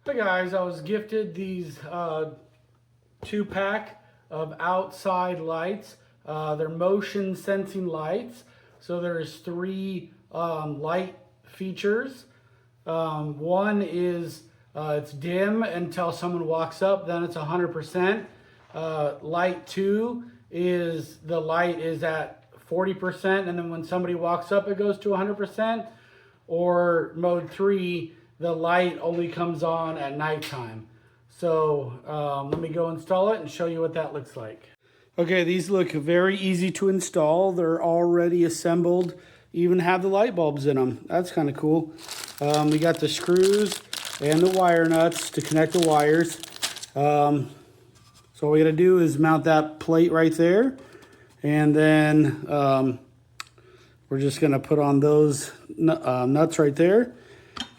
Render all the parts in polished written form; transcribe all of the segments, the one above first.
Hi guys, I was gifted these 2-pack of outside lights. They're motion sensing lights. So there's 3 light features. One is it's dim until someone walks up, then it's 100%. Light 2 is the light is at 40%, and then when somebody walks up it goes to 100%. Or mode 3, the light only comes on at nighttime. So let me go install it and show you what that looks like. Okay, these look very easy to install. They're already assembled, even have the light bulbs in them. That's kind of cool. We got the screws and the wire nuts to connect the wires. So all we gotta do is mount that plate right there. And then we're just gonna put on those nuts right there.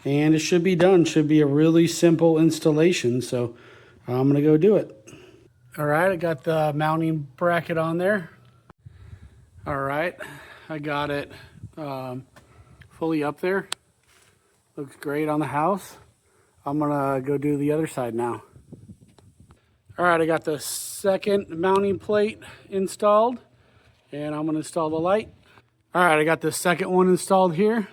And it should be done. Should be a really simple installation. So I'm gonna go do it. All right, I got the mounting bracket on there. All right, I got it fully up there. Looks great on the house. I'm gonna go do the other side now. All right, I got the second mounting plate installed, and I'm gonna install the light. All right, I got the second one installed here,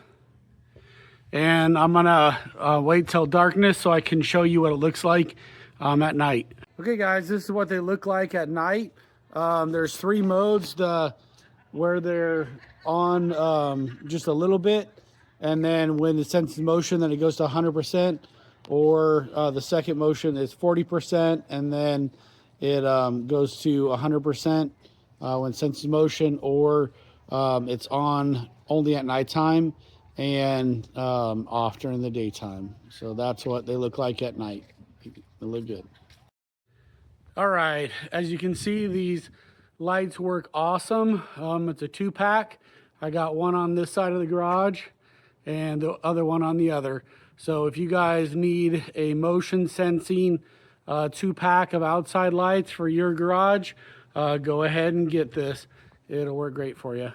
and I'm gonna wait till darkness so I can show you what it looks like at night. Okay guys, this is what they look like at night. There's 3 modes, where they're on just a little bit, and then when it senses motion, then it goes to 100%, or the second motion is 40%, and then it goes to 100% when it senses motion, or it's on only at nighttime and off during the daytime. So that's what they look like at night. They look good. All right, as you can see, these lights work awesome. It's a 2-pack. I got one on this side of the garage and the other one on the other. So if you guys need a motion sensing 2-pack of outside lights for your garage, go ahead and get this. It'll work great for you.